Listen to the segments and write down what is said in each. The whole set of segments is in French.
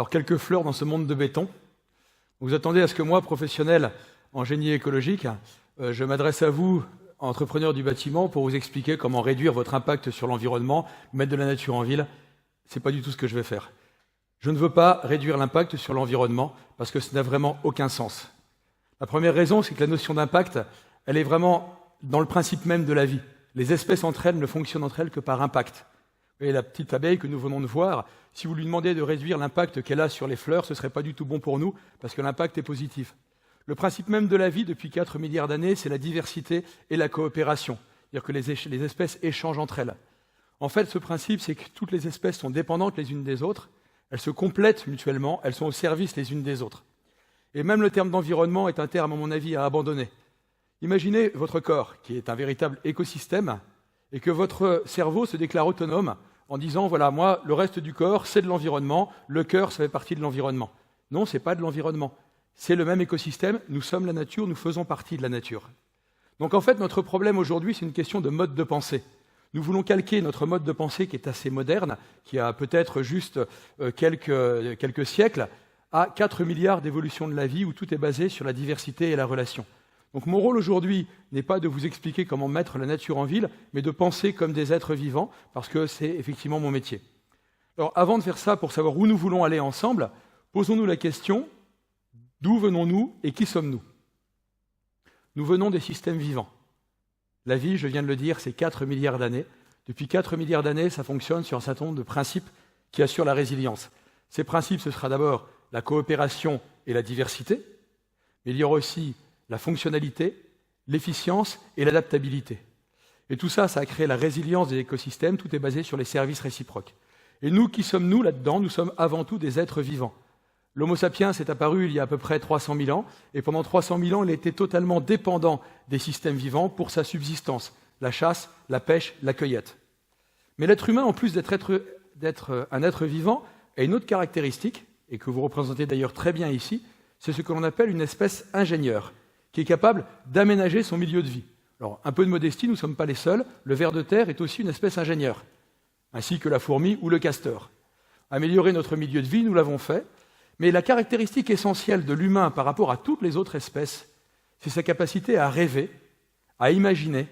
Alors, quelques fleurs dans ce monde de béton. Vous attendez à ce que moi, professionnel en génie écologique, je m'adresse à vous, entrepreneurs du bâtiment, pour vous expliquer comment réduire votre impact sur l'environnement, mettre de la nature en ville. Ce n'est pas du tout ce que je vais faire. Je ne veux pas réduire l'impact sur l'environnement parce que ça n'a vraiment aucun sens. La première raison, c'est que la notion d'impact, elle est vraiment dans le principe même de la vie. Les espèces entre elles ne fonctionnent entre elles que par impact. Vous voyez la petite abeille que nous venons de voir, si vous lui demandez de réduire l'impact qu'elle a sur les fleurs, ce ne serait pas du tout bon pour nous parce que l'impact est positif. Le principe même de la vie, depuis 4 milliards d'années, c'est la diversité et la coopération. C'est-à-dire que les espèces échangent entre elles. En fait, ce principe, c'est que toutes les espèces sont dépendantes les unes des autres, elles se complètent mutuellement, elles sont au service les unes des autres. Et même le terme d'environnement est un terme, à mon avis, à abandonner. Imaginez votre corps, qui est un véritable écosystème, et que votre cerveau se déclare autonome en disant, voilà, moi, le reste du corps, c'est de l'environnement, le cœur, ça fait partie de l'environnement. Non, ce n'est pas de l'environnement. C'est le même écosystème, nous sommes la nature, nous faisons partie de la nature. Donc en fait, notre problème aujourd'hui, c'est une question de mode de pensée. Nous voulons calquer notre mode de pensée qui est assez moderne, qui a peut-être juste quelques siècles, à 4 milliards d'évolutions de la vie où tout est basé sur la diversité et la relation. Donc mon rôle aujourd'hui n'est pas de vous expliquer comment mettre la nature en ville, mais de penser comme des êtres vivants, parce que c'est effectivement mon métier. Alors avant de faire ça, pour savoir où nous voulons aller ensemble, posons-nous la question, d'où venons-nous et qui sommes-nous? Nous venons des systèmes vivants. La vie, je viens de le dire, c'est 4 milliards d'années. Depuis 4 milliards d'années, ça fonctionne sur un certain nombre de principes qui assurent la résilience. Ces principes, ce sera d'abord la coopération et la diversité, mais il y aura aussi la fonctionnalité, l'efficience et l'adaptabilité. Et tout ça, ça a créé la résilience des écosystèmes, tout est basé sur les services réciproques. Et nous, qui sommes-nous là-dedans? Nous sommes avant tout des êtres vivants. L'Homo sapiens est apparu il y a à peu près 300 000 ans, et pendant 300 000 ans, il était totalement dépendant des systèmes vivants pour sa subsistance, la chasse, la pêche, la cueillette. Mais l'être humain, en plus d'être un être vivant, a une autre caractéristique, et que vous représentez d'ailleurs très bien ici, c'est ce que l'on appelle une espèce ingénieure, qui est capable d'aménager son milieu de vie. Alors, un peu de modestie, nous ne sommes pas les seuls, le ver de terre est aussi une espèce ingénieure, ainsi que la fourmi ou le castor. Améliorer notre milieu de vie, nous l'avons fait, mais la caractéristique essentielle de l'humain par rapport à toutes les autres espèces, c'est sa capacité à rêver, à imaginer,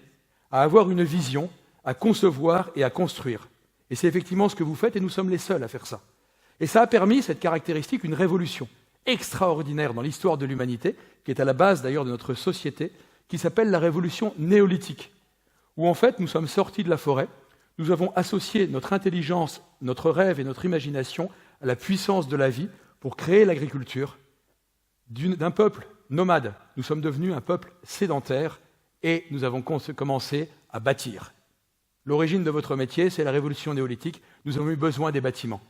à avoir une vision, à concevoir et à construire. Et c'est effectivement ce que vous faites, et nous sommes les seuls à faire ça. Et ça a permis, cette caractéristique, une révolution extraordinaire dans l'histoire de l'humanité, qui est à la base d'ailleurs de notre société, qui s'appelle la révolution néolithique, où en fait nous sommes sortis de la forêt, nous avons associé notre intelligence, notre rêve et notre imagination à la puissance de la vie pour créer l'agriculture d'un peuple nomade. Nous sommes devenus un peuple sédentaire et nous avons commencé à bâtir. L'origine de votre métier, c'est la révolution néolithique. Nous avons eu besoin des bâtiments.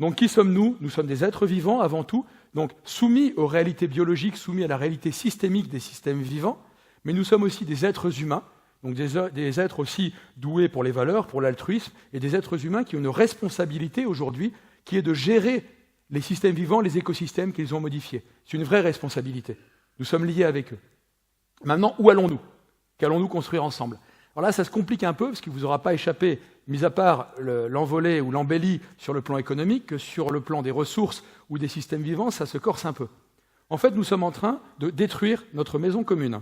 Donc qui sommes-nous? Nous sommes des êtres vivants avant tout, donc soumis aux réalités biologiques, soumis à la réalité systémique des systèmes vivants, mais nous sommes aussi des êtres humains, donc des êtres aussi doués pour les valeurs, pour l'altruisme, et des êtres humains qui ont une responsabilité aujourd'hui qui est de gérer les systèmes vivants, les écosystèmes qu'ils ont modifiés. C'est une vraie responsabilité. Nous sommes liés avec eux. Maintenant, où allons-nous? Qu'allons-nous construire ensemble? Alors là, ça se complique un peu, parce qu'il ne vous aura pas échappé, mis à part l'envolée ou l'embellie sur le plan économique, que sur le plan des ressources ou des systèmes vivants, ça se corse un peu. En fait, nous sommes en train de détruire notre maison commune.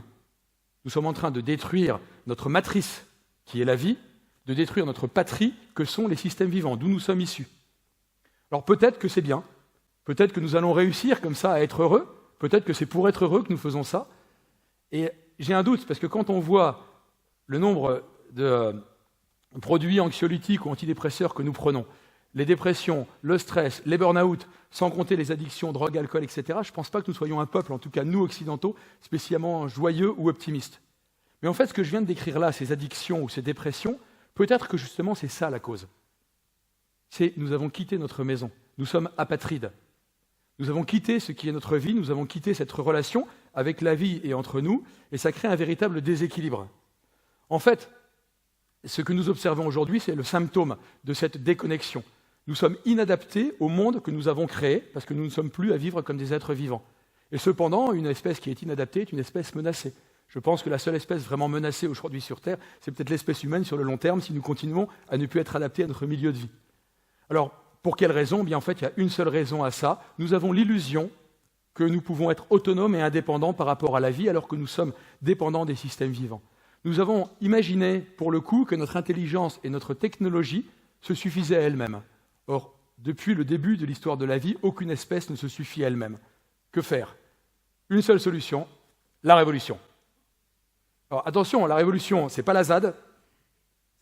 Nous sommes en train de détruire notre matrice, qui est la vie, de détruire notre patrie, que sont les systèmes vivants, d'où nous sommes issus. Alors peut-être que c'est bien, peut-être que nous allons réussir comme ça à être heureux, peut-être que c'est pour être heureux que nous faisons ça. Et j'ai un doute, parce que quand on voit le nombre de produits anxiolytiques ou antidépresseurs que nous prenons, les dépressions, le stress, les burn-out, sans compter les addictions, drogue, alcool, etc., je ne pense pas que nous soyons un peuple, en tout cas nous occidentaux, spécialement joyeux ou optimistes. Mais en fait, ce que je viens de décrire là, ces addictions ou ces dépressions, peut-être que justement c'est ça la cause. C'est nous avons quitté notre maison, nous sommes apatrides. Nous avons quitté ce qui est notre vie, nous avons quitté cette relation avec la vie et entre nous, et ça crée un véritable déséquilibre. En fait, ce que nous observons aujourd'hui, c'est le symptôme de cette déconnexion. Nous sommes inadaptés au monde que nous avons créé, parce que nous ne sommes plus à vivre comme des êtres vivants. Et cependant, une espèce qui est inadaptée est une espèce menacée. Je pense que la seule espèce vraiment menacée aujourd'hui sur Terre, c'est peut-être l'espèce humaine sur le long terme, si nous continuons à ne plus être adaptés à notre milieu de vie. Alors, pour quelle raison? Bien, en fait, il y a une seule raison à ça. Nous avons l'illusion que nous pouvons être autonomes et indépendants par rapport à la vie, alors que nous sommes dépendants des systèmes vivants. Nous avons imaginé, pour le coup, que notre intelligence et notre technologie se suffisaient à elles-mêmes. Or, depuis le début de l'histoire de la vie, aucune espèce ne se suffit à elle-même. Que faire? Une seule solution, la révolution. Alors attention, la révolution, c'est pas la ZAD,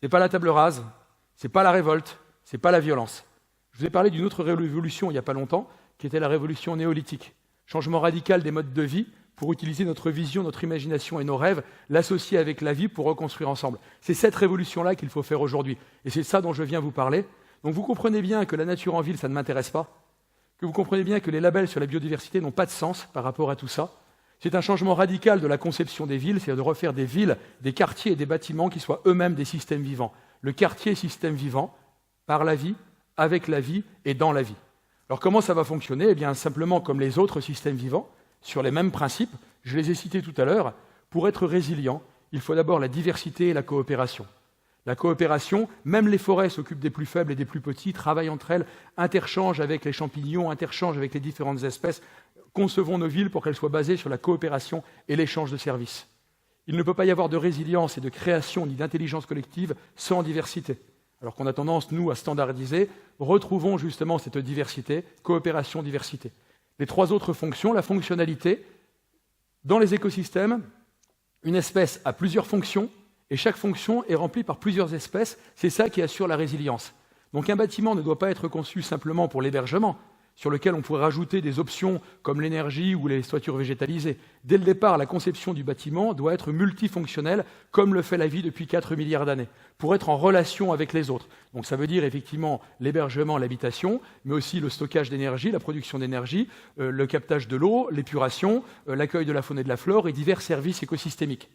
c'est pas la table rase, c'est pas la révolte, c'est pas la violence. Je vous ai parlé d'une autre révolution il n'y a pas longtemps, qui était la révolution néolithique. Changement radical des modes de vie pour utiliser notre vision, notre imagination et nos rêves, l'associer avec la vie pour reconstruire ensemble. C'est cette révolution-là qu'il faut faire aujourd'hui. Et c'est ça dont je viens vous parler. Donc vous comprenez bien que la nature en ville, ça ne m'intéresse pas, que vous comprenez bien que les labels sur la biodiversité n'ont pas de sens par rapport à tout ça. C'est un changement radical de la conception des villes, c'est de refaire des villes, des quartiers et des bâtiments qui soient eux-mêmes des systèmes vivants. Le quartier, système vivant, par la vie, avec la vie et dans la vie. Alors comment ça va fonctionner? Eh bien simplement comme les autres systèmes vivants, sur les mêmes principes, je les ai cités tout à l'heure. Pour être résilient, il faut d'abord la diversité et la coopération. La coopération, même les forêts s'occupent des plus faibles et des plus petits, travaillent entre elles, interchangent avec les champignons, interchangent avec les différentes espèces. Concevons nos villes pour qu'elles soient basées sur la coopération et l'échange de services. Il ne peut pas y avoir de résilience et de création ni d'intelligence collective sans diversité. Alors qu'on a tendance, nous, à standardiser, retrouvons justement cette diversité, coopération, diversité. Les trois autres fonctions, la fonctionnalité. Dans les écosystèmes, une espèce a plusieurs fonctions, et chaque fonction est remplie par plusieurs espèces. C'est ça qui assure la résilience. Donc un bâtiment ne doit pas être conçu simplement pour l'hébergement, sur lequel on pourrait rajouter des options comme l'énergie ou les toitures végétalisées. Dès le départ, la conception du bâtiment doit être multifonctionnelle, comme le fait la vie depuis 4 milliards d'années, pour être en relation avec les autres. Donc ça veut dire effectivement l'hébergement, l'habitation, mais aussi le stockage d'énergie, la production d'énergie, le captage de l'eau, l'épuration, l'accueil de la faune et de la flore et divers services écosystémiques.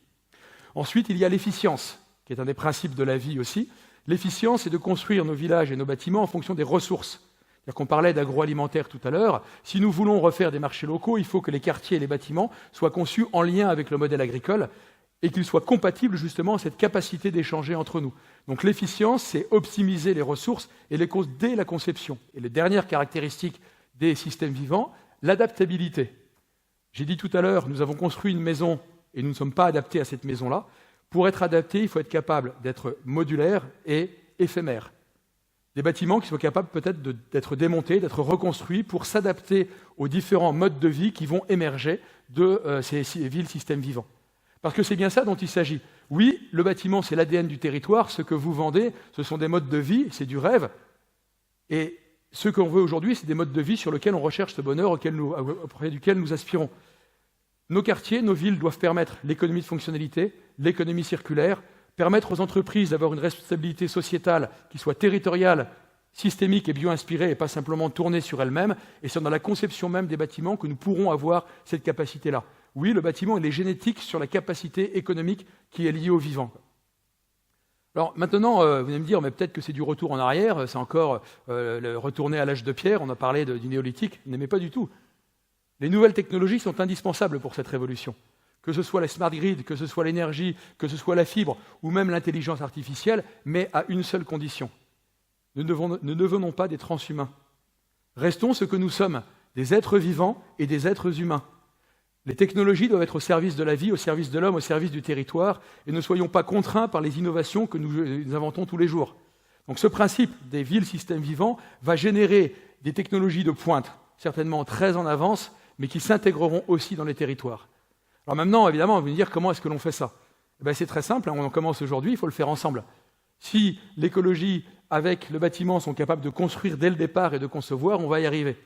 Ensuite, il y a l'efficience, qui est un des principes de la vie aussi. L'efficience, c'est de construire nos villages et nos bâtiments en fonction des ressources. C'est-à-dire qu'on parlait d'agroalimentaire tout à l'heure. Si nous voulons refaire des marchés locaux, il faut que les quartiers et les bâtiments soient conçus en lien avec le modèle agricole et qu'ils soient compatibles justement à cette capacité d'échanger entre nous. Donc l'efficience, c'est optimiser les ressources et les causes dès la conception. Et les dernières caractéristiques des systèmes vivants, l'adaptabilité. J'ai dit tout à l'heure, nous avons construit une maison et nous ne sommes pas adaptés à cette maison-là. Pour être adapté, il faut être capable d'être modulaire et éphémère. Des bâtiments qui soient capables peut-être d'être démontés, d'être reconstruits pour s'adapter aux différents modes de vie qui vont émerger de ces villes systèmes vivants. Parce que c'est bien ça dont il s'agit. Oui, le bâtiment, c'est l'ADN du territoire. Ce que vous vendez, ce sont des modes de vie, c'est du rêve. Et ce qu'on veut aujourd'hui, c'est des modes de vie sur lesquels on recherche ce bonheur auprès duquel nous aspirons. Nos quartiers, nos villes doivent permettre l'économie de fonctionnalité, l'économie circulaire, permettre aux entreprises d'avoir une responsabilité sociétale qui soit territoriale, systémique et bio-inspirée et pas simplement tournée sur elle-même. Et c'est dans la conception même des bâtiments que nous pourrons avoir cette capacité-là. Oui, le bâtiment, il est génétique sur la capacité économique qui est liée au vivant. Alors maintenant, vous allez me dire, mais peut-être que c'est du retour en arrière, c'est encore retourner à l'âge de pierre, on a parlé du néolithique, mais pas du tout. Les nouvelles technologies sont indispensables pour cette révolution. Que ce soit la smart grid, que ce soit l'énergie, que ce soit la fibre, ou même l'intelligence artificielle, mais à une seule condition. Nous ne devenons pas des transhumains. Restons ce que nous sommes, des êtres vivants et des êtres humains. Les technologies doivent être au service de la vie, au service de l'homme, au service du territoire, et ne soyons pas contraints par les innovations que nous inventons tous les jours. Donc ce principe des villes systèmes vivants va générer des technologies de pointe, certainement très en avance, mais qui s'intégreront aussi dans les territoires. Alors maintenant, évidemment, on va me dire comment est-ce que l'on fait ça? C'est très simple, on en commence aujourd'hui, il faut le faire ensemble. Si l'écologie avec le bâtiment sont capables de construire dès le départ et de concevoir, on va y arriver.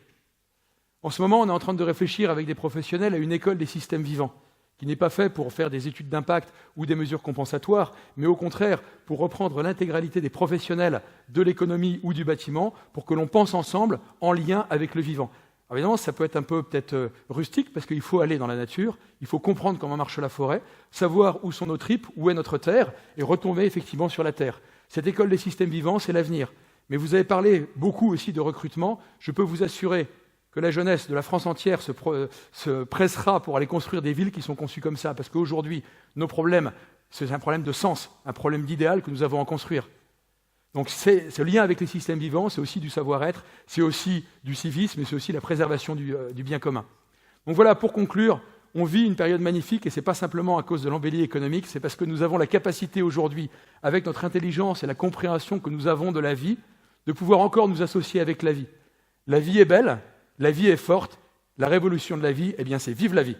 En ce moment, on est en train de réfléchir avec des professionnels à une école des systèmes vivants, qui n'est pas faite pour faire des études d'impact ou des mesures compensatoires, mais au contraire pour reprendre l'intégralité des professionnels de l'économie ou du bâtiment pour que l'on pense ensemble en lien avec le vivant. Alors évidemment, ça peut être un peu peut-être rustique parce qu'il faut aller dans la nature, il faut comprendre comment marche la forêt, savoir où sont nos tripes, où est notre terre et retomber effectivement sur la terre. Cette école des systèmes vivants, c'est l'avenir. Mais vous avez parlé beaucoup aussi de recrutement. Je peux vous assurer que la jeunesse de la France entière se pressera pour aller construire des villes qui sont conçues comme ça. Parce qu'aujourd'hui, nos problèmes, c'est un problème de sens, un problème d'idéal que nous avons à construire. Donc ce lien avec les systèmes vivants, c'est aussi du savoir-être, c'est aussi du civisme, et c'est aussi la préservation du bien commun. Donc voilà, pour conclure, on vit une période magnifique, et ce n'est pas simplement à cause de l'embellie économique, c'est parce que nous avons la capacité aujourd'hui, avec notre intelligence et la compréhension que nous avons de la vie, de pouvoir encore nous associer avec la vie. La vie est belle, la vie est forte, la révolution de la vie, eh bien c'est vive la vie.